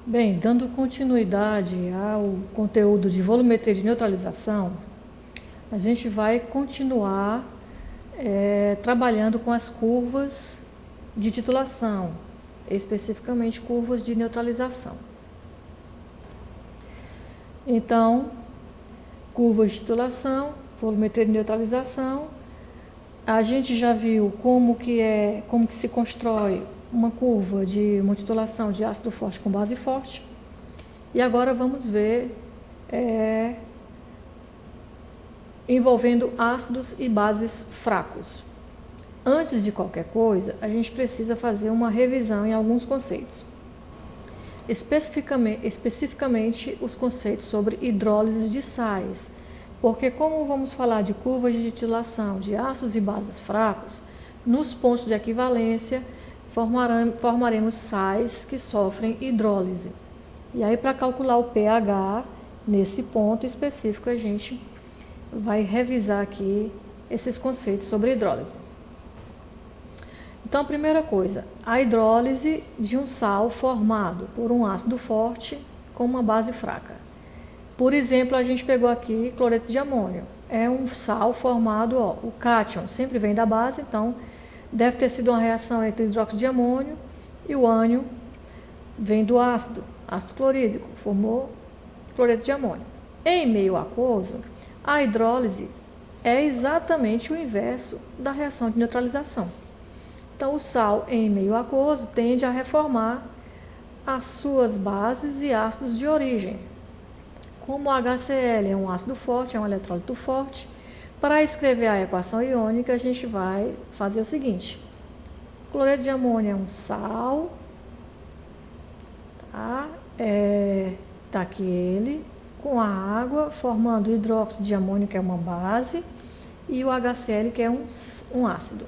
Bem, dando continuidade ao conteúdo de volumetria de neutralização, a gente vai continuar trabalhando com as curvas de titulação, especificamente curvas de neutralização. Então, curvas de titulação, volumetria de neutralização, a gente já viu como que se constrói uma curva de uma titulação de ácido forte com base forte. E agora vamos ver envolvendo ácidos e bases fracos. Antes de qualquer coisa, a gente precisa fazer uma revisão em alguns conceitos. Especificamente os conceitos sobre hidrólise de sais, porque como vamos falar de curvas de titulação de ácidos e bases fracos, nos pontos de equivalência formaremos sais que sofrem hidrólise. E aí, para calcular o pH, nesse ponto específico, a gente vai revisar aqui esses conceitos sobre hidrólise. Então, a primeira coisa, a hidrólise de um sal formado por um ácido forte com uma base fraca. Por exemplo, a gente pegou aqui cloreto de amônio. É um sal formado, o cátion sempre vem da base, então deve ter sido uma reação entre hidróxido de amônio e o ânion vem do ácido clorídrico, formou cloreto de amônio. Em meio aquoso, a hidrólise é exatamente o inverso da reação de neutralização. Então, o sal em meio aquoso tende a reformar as suas bases e ácidos de origem. Como o HCl é um ácido forte, é um eletrólito forte, para escrever a equação iônica, a gente vai fazer o seguinte. Cloreto de amônio é um sal, tá? Tá aqui ele, com a água, formando o hidróxido de amônio, que é uma base, e o HCl, que é um ácido.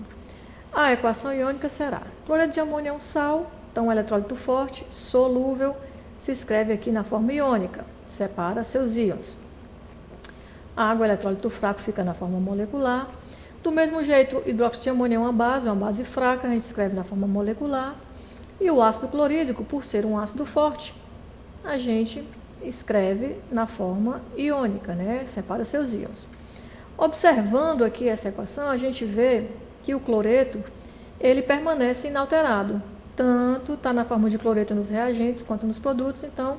A equação iônica será: cloreto de amônio é um sal, então um eletrólito forte, solúvel, se escreve aqui na forma iônica, separa seus íons. A água, eletrólito fraco, fica na forma molecular. Do mesmo jeito, o hidróxido de amônio é uma base fraca, a gente escreve na forma molecular. E o ácido clorídrico, por ser um ácido forte, a gente escreve na forma iônica, né? Separa seus íons. Observando aqui essa equação, a gente vê que o cloreto, ele permanece inalterado. Tanto está na forma de cloreto nos reagentes quanto nos produtos, então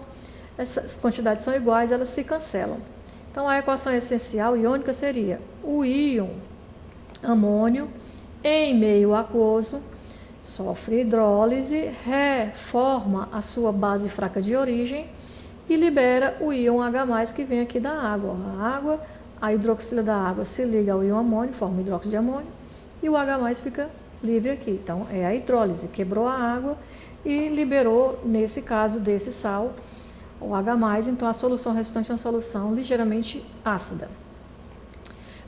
essas quantidades são iguais, elas se cancelam. Então a equação essencial iônica seria o íon amônio em meio aquoso sofre hidrólise, reforma a sua base fraca de origem e libera o íon H+, que vem aqui da água. A hidroxila da água se liga ao íon amônio, forma hidróxido de amônio, e o H+ fica livre aqui. Então, é a hidrólise, quebrou a água e liberou, nesse caso desse sal, o H+, então a solução resultante é uma solução ligeiramente ácida.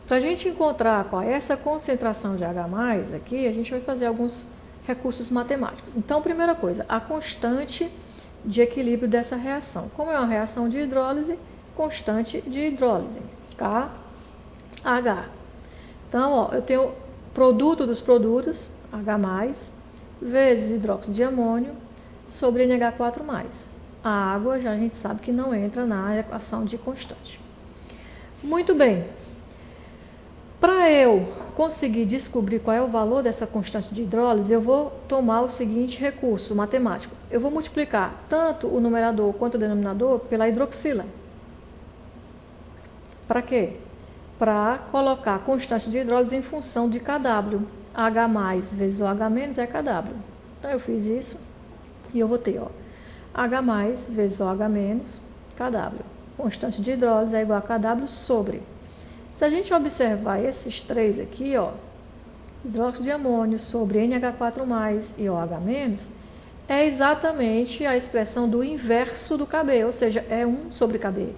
Para a gente encontrar qual é essa concentração de H+, aqui, a gente vai fazer alguns recursos matemáticos. Então, primeira coisa, a constante de equilíbrio dessa reação. Como é uma reação de hidrólise, constante de hidrólise, KH. Então, eu tenho produto dos produtos, H+, vezes hidróxido de amônio, sobre NH4+. A água, já a gente sabe que não entra na equação de constante. Muito bem. Para eu conseguir descobrir qual é o valor dessa constante de hidrólise, eu vou tomar o seguinte recurso matemático. Eu vou multiplicar tanto o numerador quanto o denominador pela hidroxila. Para quê? Para colocar a constante de hidrólise em função de Kw. H+ vezes OH- é Kw. Então, eu fiz isso e eu vou ter, H+ vezes OH- Kw. Constante de hidrólise é igual a Kw sobre. Se a gente observar esses três aqui, hidróxido de amônio sobre NH4+ e OH-, é exatamente a expressão do inverso do Kb, ou seja, é 1 sobre Kb,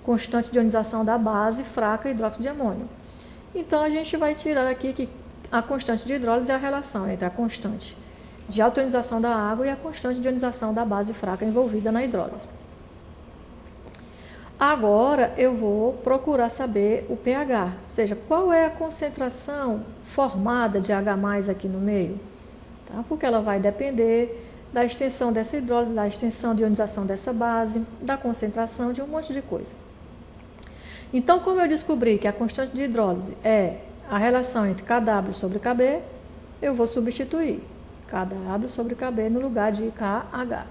constante de ionização da base fraca hidróxido de amônio. Então, a gente vai tirar aqui que a constante de hidrólise é a relação entre a constante de alta ionização da água e a constante de ionização da base fraca envolvida na hidrólise. Agora, eu vou procurar saber o pH, ou seja, qual é a concentração formada de H+ aqui no meio, tá? Porque ela vai depender da extensão dessa hidrólise, da extensão de ionização dessa base, da concentração, de um monte de coisa. Então, como eu descobri que a constante de hidrólise é a relação entre KW sobre KB, eu vou substituir KW sobre KB no lugar de KH.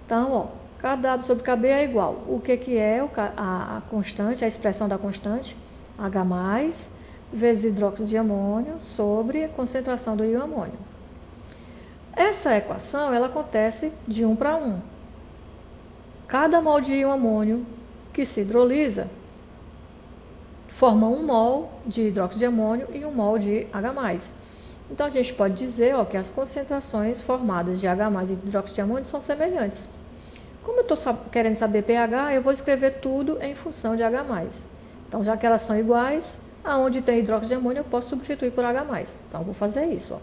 Então, ó, KW sobre KB é igual. O que é a constante, a expressão da constante? H+, vezes hidróxido de amônio sobre a concentração do íon amônio. Essa equação, ela acontece de 1 para 1. Cada mol de íon amônio que se hidrolisa forma 1 mol de hidróxido de amônio e 1 mol de H+. Então, a gente pode dizer que as concentrações formadas de H+ e de hidróxido de amônio são semelhantes. Como eu estou querendo saber pH, eu vou escrever tudo em função de H+. Então, já que elas são iguais, aonde tem hidróxido de amônio, eu posso substituir por H+. Então, eu vou fazer isso.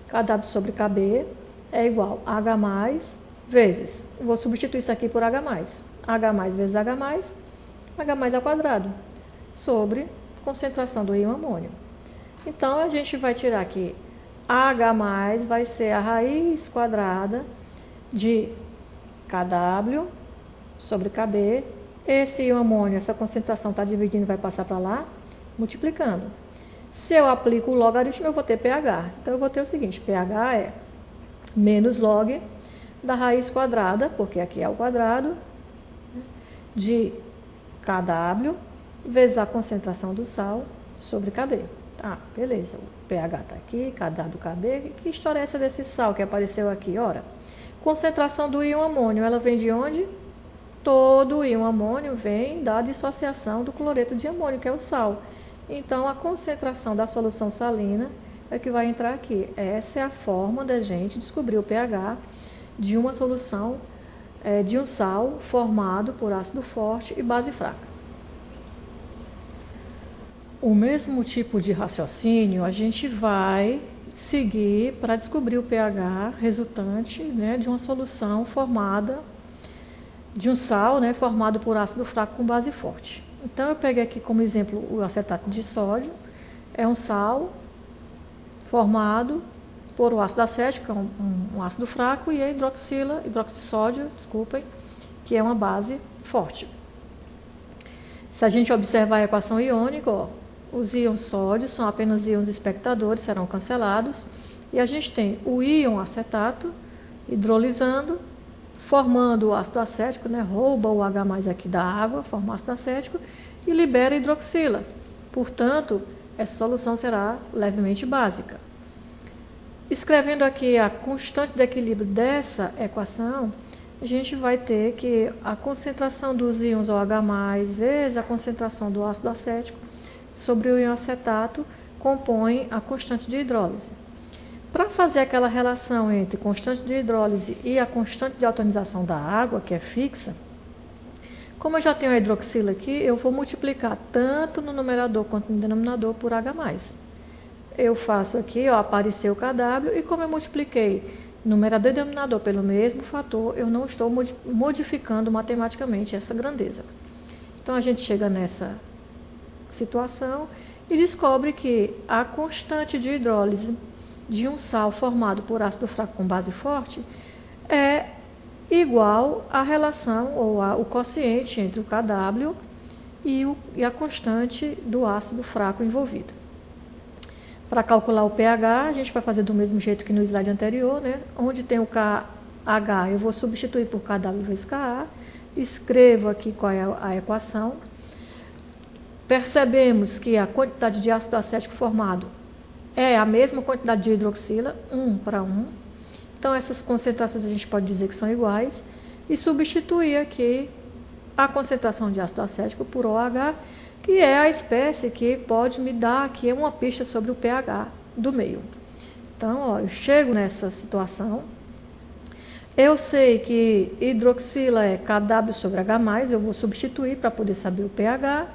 KW sobre KB é igual a H+ vezes, vou substituir isso aqui por H+. H+ vezes H+, H+ ao quadrado, sobre concentração do íon amônio. Então, a gente vai tirar aqui H+ vai ser a raiz quadrada de KW sobre KB. Esse íon amônio, essa concentração está dividindo, vai passar para lá, multiplicando. Se eu aplico o logaritmo, eu vou ter pH. Então, eu vou ter o seguinte, pH é menos log da raiz quadrada, porque aqui é o quadrado, de KW vezes a concentração do sal sobre KB. Ah, beleza, o pH está aqui, KW, KB. Que história é essa desse sal que apareceu aqui? Ora, concentração do íon amônio, ela vem de onde? Todo o íon amônio vem da dissociação do cloreto de amônio, que é o sal. Então, a concentração da solução salina é que vai entrar aqui. Essa é a forma da gente descobrir o pH de uma solução de um sal formado por ácido forte e base fraca. O mesmo tipo de raciocínio a gente vai seguir para descobrir o pH resultante, né, de uma solução formada de um sal, né, formado por ácido fraco com base forte. Então, eu peguei aqui como exemplo o acetato de sódio. É um sal formado por o ácido acético, que é um ácido fraco, e a hidroxilo de sódio, que é uma base forte. Se a gente observar a equação iônica, os íons sódio são apenas íons espectadores, serão cancelados, e a gente tem o íon acetato hidrolisando, formando o ácido acético, né, rouba o H+ aqui da água, forma o ácido acético e libera a hidroxila. Portanto, essa solução será levemente básica. Escrevendo aqui a constante de equilíbrio dessa equação, a gente vai ter que a concentração dos íons OH+, vezes a concentração do ácido acético sobre o íon acetato compõe a constante de hidrólise. Para fazer aquela relação entre constante de hidrólise e a constante de ionização da água, que é fixa, como eu já tenho a hidroxila aqui, eu vou multiplicar tanto no numerador quanto no denominador por H+. Eu faço aqui, apareceu o KW, e como eu multipliquei numerador e denominador pelo mesmo fator, eu não estou modificando matematicamente essa grandeza. Então, a gente chega nessa situação e descobre que a constante de hidrólise de um sal formado por ácido fraco com base forte é igual à relação ou o quociente entre o KW e a constante do ácido fraco envolvido. Para calcular o pH, a gente vai fazer do mesmo jeito que no slide anterior, né? Onde tem o KH, eu vou substituir por KW vezes Ka, escrevo aqui qual é a equação. Percebemos que a quantidade de ácido acético formado é a mesma quantidade de hidroxila, 1 para 1. Então, essas concentrações a gente pode dizer que são iguais. E substituir aqui a concentração de ácido acético por OH, que é a espécie que pode me dar aqui uma pista sobre o pH do meio. Então, eu chego nessa situação. Eu sei que hidroxila é KW sobre H+, eu vou substituir para poder saber o pH.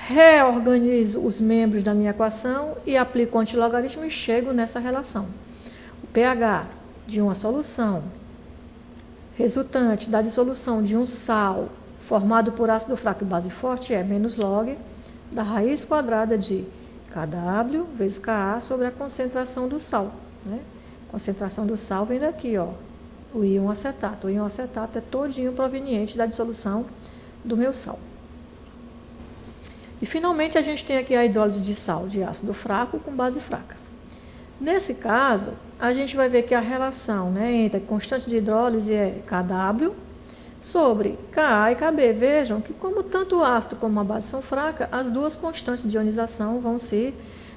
Reorganizo os membros da minha equação e aplico o antilogaritmo e chego nessa relação. O pH de uma solução resultante da dissolução de um sal formado por ácido fraco e base forte é menos log da raiz quadrada de KW vezes Ka sobre a concentração do sal, né? concentração do sal vem daqui, ó, o íon acetato. O íon acetato é todinho proveniente da dissolução do meu sal. E finalmente a gente tem aqui a hidrólise de sal de ácido fraco com base fraca. Nesse caso, a gente vai ver que a relação, né, entre a constante de hidrólise é Kw sobre Ka e Kb. Vejam que como tanto o ácido como a base são fracas, as duas constantes de ionização vão se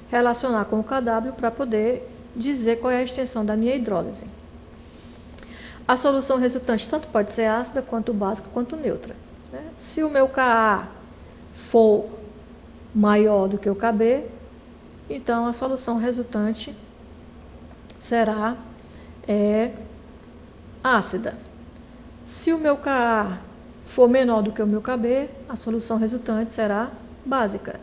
relacionar com o Kw para poder dizer qual é a extensão da minha hidrólise. A solução resultante tanto pode ser ácida, quanto básica, quanto neutra, né? Se o meu Ka for maior do que o Kb, então a solução resultante será ácida. Se o meu Ka for menor do que o meu Kb, a solução resultante será básica.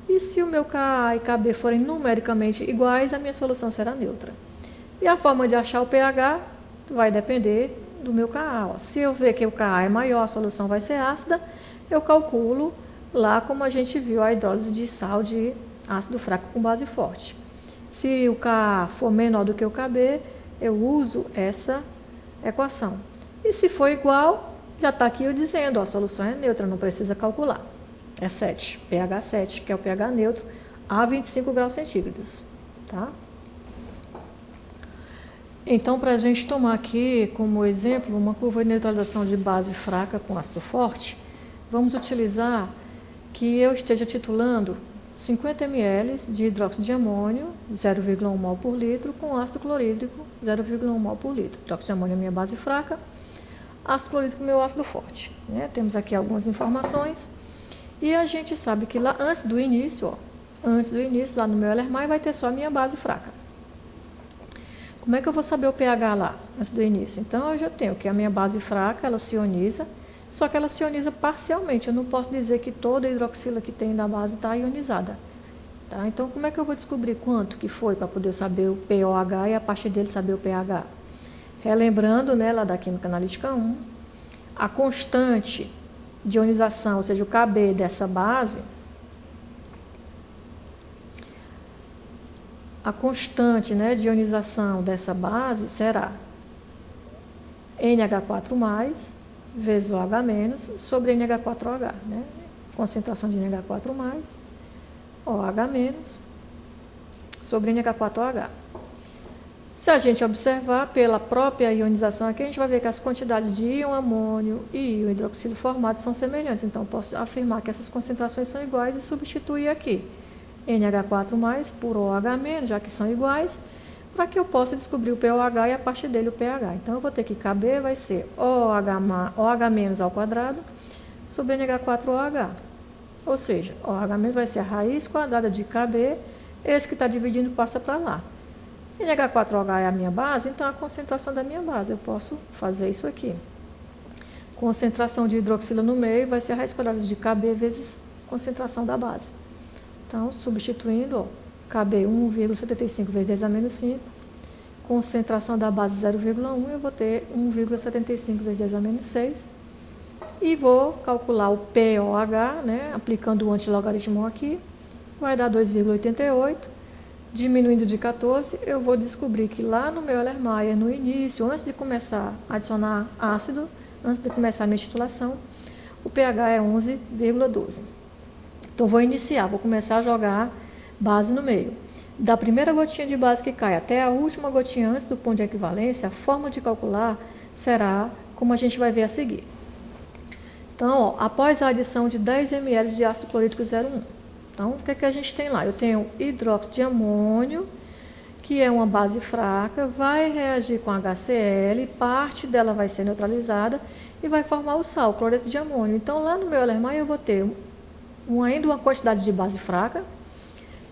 E se o meu Ka e Kb forem numericamente iguais, a minha solução será neutra. E a forma de achar o pH vai depender do meu Ka. Se eu ver que o Ka é maior, a solução vai ser ácida, eu calculo lá como a gente viu a hidrólise de sal de ácido fraco com base forte. Se o Ka for menor do que o Kb, eu uso essa equação. E se for igual, já está aqui eu dizendo, a solução é neutra, não precisa calcular. É 7, pH 7, que é o pH neutro, a 25 graus centígrados. Tá? Então, para a gente tomar aqui como exemplo uma curva de neutralização de base fraca com ácido forte, vamos utilizar que eu esteja titulando 50 ml de hidróxido de amônio, 0,1 mol por litro, com ácido clorídrico, 0,1 mol por litro. Hidróxido de amônio é minha base fraca, ácido clorídrico é meu ácido forte. Né? Temos aqui algumas informações. E a gente sabe que lá antes do início, lá no meu Erlenmeyer, vai ter só a minha base fraca. Como é que eu vou saber o pH lá, antes do início? Então, eu já tenho que a minha base fraca, ela se ioniza, só que ela se ioniza parcialmente. Eu não posso dizer que toda a hidroxila que tem na base está ionizada. Tá? Então, como é que eu vou descobrir quanto que foi para poder saber o pOH e a partir dele saber o pH? Relembrando, né, lá da Química Analítica 1, a constante de ionização, ou seja, o Kb dessa base, a constante, né, de ionização dessa base será NH4+, vezes OH- sobre NH4OH, né? Concentração de NH4+, OH- sobre NH4OH. Se a gente observar pela própria ionização aqui, a gente vai ver que as quantidades de íon amônio e íon hidroxilo formados são semelhantes. Então, posso afirmar que essas concentrações são iguais e substituir aqui NH4+, por OH-, já que são iguais, para que eu possa descobrir o pOH e a partir dele o pH. Então, eu vou ter que Kb vai ser OH- ao quadrado sobre NH4OH. Ou seja, OH- vai ser a raiz quadrada de Kb, esse que está dividindo passa para lá. NH4OH é a minha base, então a concentração da minha base. Eu posso fazer isso aqui. Concentração de hidroxila no meio vai ser a raiz quadrada de Kb vezes concentração da base. Então, substituindo, ó, Kb 1,75 vezes 10⁻⁵, concentração da base 0,1, eu vou ter 1,75 vezes 10⁻⁶. E vou calcular o pOH, né, aplicando o antilogaritmo aqui, vai dar 2,88. Diminuindo de 14, eu vou descobrir que lá no meu Erlenmeyer, no início, antes de começar a adicionar ácido, antes de começar a minha titulação, o pH é 11,12. Então, vou começar a jogar base no meio. Da primeira gotinha de base que cai até a última gotinha antes do ponto de equivalência, a forma de calcular será como a gente vai ver a seguir. Então, ó, após a adição de 10 ml de ácido clorídrico 0,1. Então, o que é que a gente tem lá? Eu tenho hidróxido de amônio, que é uma base fraca, vai reagir com HCl, parte dela vai ser neutralizada e vai formar o sal, cloreto de amônio. Então, lá no meu Erlenmeyer, eu vou ter ainda uma quantidade de base fraca,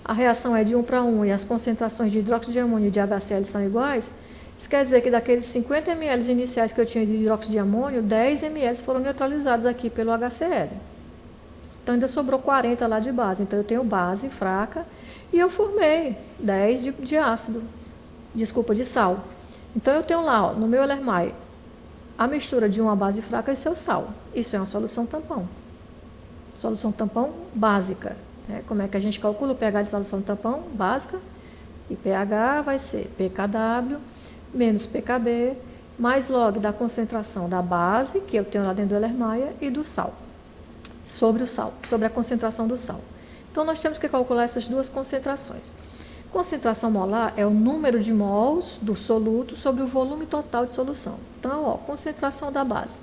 a reação é de 1 para 1 e as concentrações de hidróxido de amônio e de HCl são iguais. Isso quer dizer que daqueles 50 ml iniciais que eu tinha de hidróxido de amônio, 10 ml foram neutralizados aqui pelo HCl. Então, ainda sobrou 40 lá de base. Então, eu tenho base fraca e eu formei 10 de sal. Então, eu tenho lá, ó, no meu Erlenmeyer, a mistura de uma base fraca e seu sal. Isso é uma solução tampão. Solução tampão básica. Né? Como é que a gente calcula o pH de solução tampão básica? E pH vai ser pKw menos pKb, mais log da concentração da base, que eu tenho lá dentro do Erlenmeyer, e do sal, sobre a concentração do sal. Então, nós temos que calcular essas duas concentrações. Concentração molar é o número de mols do soluto sobre o volume total de solução. Então, ó, concentração da base.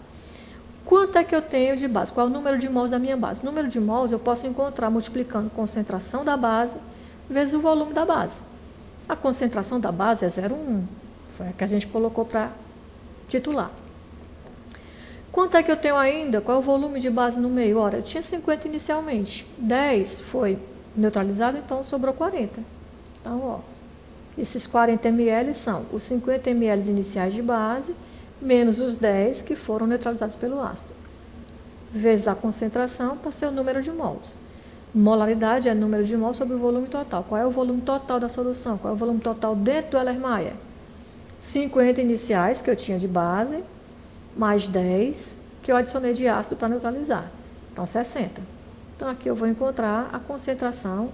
Quanto é que eu tenho de base? Qual é o número de mols da minha base? O número de mols eu posso encontrar multiplicando concentração da base vezes o volume da base. A concentração da base é 0,1. Foi a que a gente colocou para titular. Quanto é que eu tenho ainda? Qual é o volume de base no meio? Ora, eu tinha 50 inicialmente. 10 foi neutralizado, então sobrou 40. Então, ó, esses 40 ml são os 50 ml iniciais de base, menos os 10 que foram neutralizados pelo ácido, vezes a concentração para ser o número de mols. Molaridade é número de mols sobre o volume total. Qual é o volume total da solução? Qual é o volume total dentro do Erlenmeyer? 50 iniciais que eu tinha de base, mais 10 que eu adicionei de ácido para neutralizar. Então, 60. Então, aqui eu vou encontrar a concentração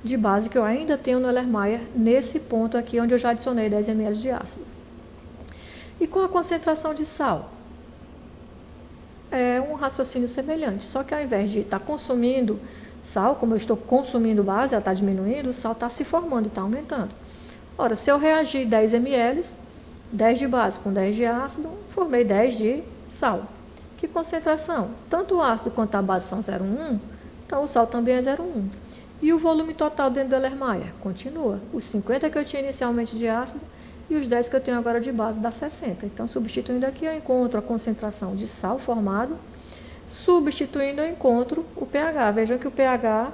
de base que eu ainda tenho no Erlenmeyer, nesse ponto aqui onde eu já adicionei 10 ml de ácido. E com a concentração de sal? É um raciocínio semelhante, só que ao invés de estar consumindo sal, como eu estou consumindo base, ela está diminuindo, o sal está se formando e está aumentando. Ora, se eu reagir 10 ml, 10 de base com 10 de ácido, formei 10 de sal. Que concentração? Tanto o ácido quanto a base são 0,1, então o sal também é 0,1. E o volume total dentro do Erlenmeyer? Continua. Os 50 que eu tinha inicialmente de ácido e os 10 que eu tenho agora de base dá 60. Então, substituindo aqui, eu encontro a concentração de sal formado. Substituindo, eu encontro o pH. Vejam que o pH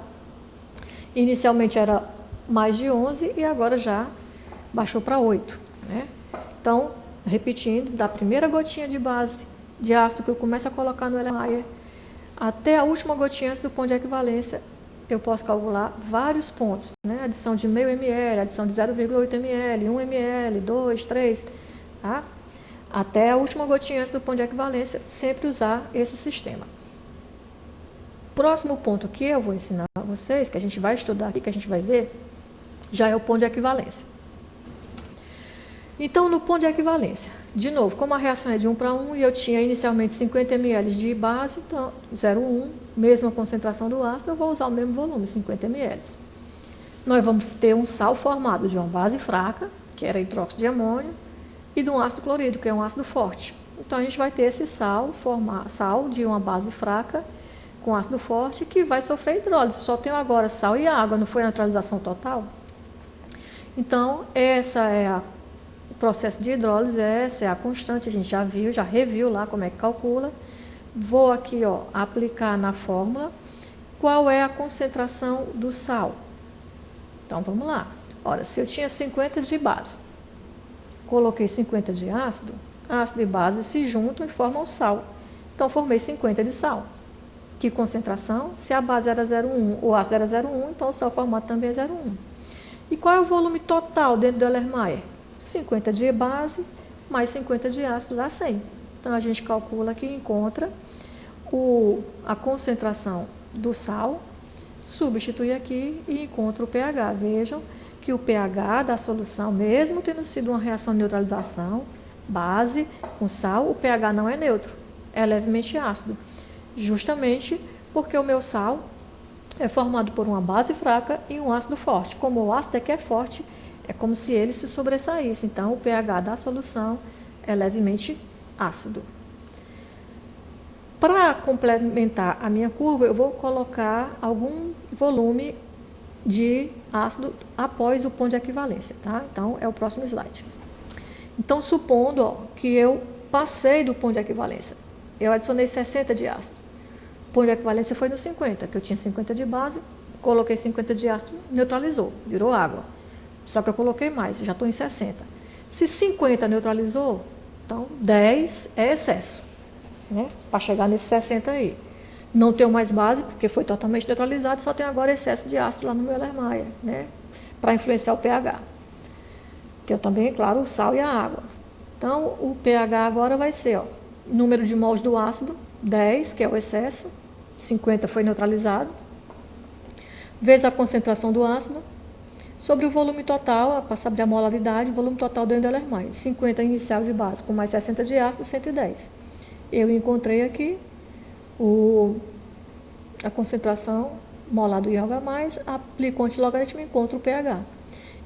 inicialmente era mais de 11 e agora já baixou para 8. Né? Então, repetindo, da primeira gotinha de base de ácido que eu começo a colocar no Erlenmeyer até a última gotinha antes do ponto de equivalência, eu posso calcular vários pontos, né? Adição de meio ml, adição de 0,8 ml, 1 ml, 2, 3, tá? Até a última gotinha antes do ponto de equivalência, sempre usar esse sistema. Próximo ponto que eu vou ensinar a vocês, que a gente vai estudar aqui, que a gente vai ver, já é o ponto de equivalência. Então, no ponto de equivalência, de novo, como a reação é de 1 para 1 e eu tinha inicialmente 50 ml de base, então 0,1, mesma concentração do ácido, eu vou usar o mesmo volume, 50 ml. Nós vamos ter um sal formado de uma base fraca, que era hidróxido de amônio, e de um ácido clorídrico, que é um ácido forte. Então, a gente vai ter esse sal de uma base fraca com ácido forte, que vai sofrer hidrólise. Só tenho agora sal e água, não foi neutralização total? Então, essa é o processo de hidrólise, essa é a constante, a gente já viu, já reviu lá como é que calcula. Vou aqui, ó, aplicar na fórmula qual é a concentração do sal. Então, vamos lá. Ora, se eu tinha 50 de base, coloquei 50 de ácido, ácido e base se juntam e formam sal. Então, formei 50 de sal. Que concentração? Se a base era 0,1, o ácido era 0,1, então o sal formado também é 0,1. E qual é o volume total dentro do Erlenmeyer? 50 de base mais 50 de ácido dá 100. Então, a gente calcula que encontra a concentração do sal, substitui aqui e encontra o pH. Vejam que o pH da solução, mesmo tendo sido uma reação de neutralização, base com sal, o pH não é neutro, é levemente ácido. Justamente porque o meu sal é formado por uma base fraca e um ácido forte. Como o ácido aqui é forte, é como se ele se sobressaísse. Então, o pH da solução é levemente ácido. Para complementar a minha curva, eu vou colocar algum volume de ácido após o ponto de equivalência, tá? Então, é o próximo slide. Então, supondo, ó, que eu passei do ponto de equivalência, eu adicionei 60 de ácido. O ponto de equivalência foi no 50, que eu tinha 50 de base, coloquei 50 de ácido, neutralizou, virou água. Só que eu coloquei mais, já estou em 60. Se 50 neutralizou, então 10 é excesso, né? Para chegar nesse 60 aí. Não tenho mais base, porque foi totalmente neutralizado, só tenho agora excesso de ácido lá no meu Erlenmeyer, né? Para influenciar o pH. Tenho também, claro, o sal e a água. Então, o pH agora vai ser, ó, número de mols do ácido, 10, que é o excesso, 50 foi neutralizado, vezes a concentração do ácido, Sobre o volume total, para saber a molaridade, o volume total do endolermais, 50 inicial de base com mais 60 de ácido, 110. Eu encontrei aqui a concentração molar do IOH+, aplico o antilogaritmo e encontro o pH.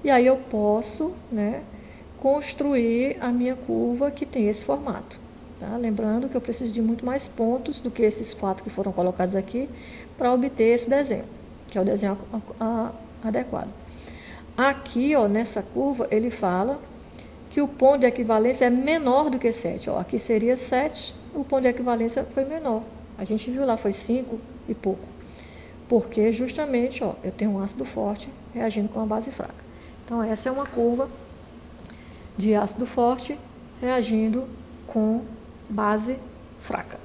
E aí eu posso, né, construir a minha curva que tem esse formato. Tá? Lembrando que eu preciso de muito mais pontos do que esses 4 que foram colocados aqui para obter esse desenho, que é o desenho adequado. Aqui, ó, nessa curva, ele fala que o ponto de equivalência é menor do que 7. Ó, aqui seria 7, o ponto de equivalência foi menor. A gente viu lá, foi 5 e pouco. Porque justamente, ó, eu tenho um ácido forte reagindo com a base fraca. Então, essa é uma curva de ácido forte reagindo com base fraca.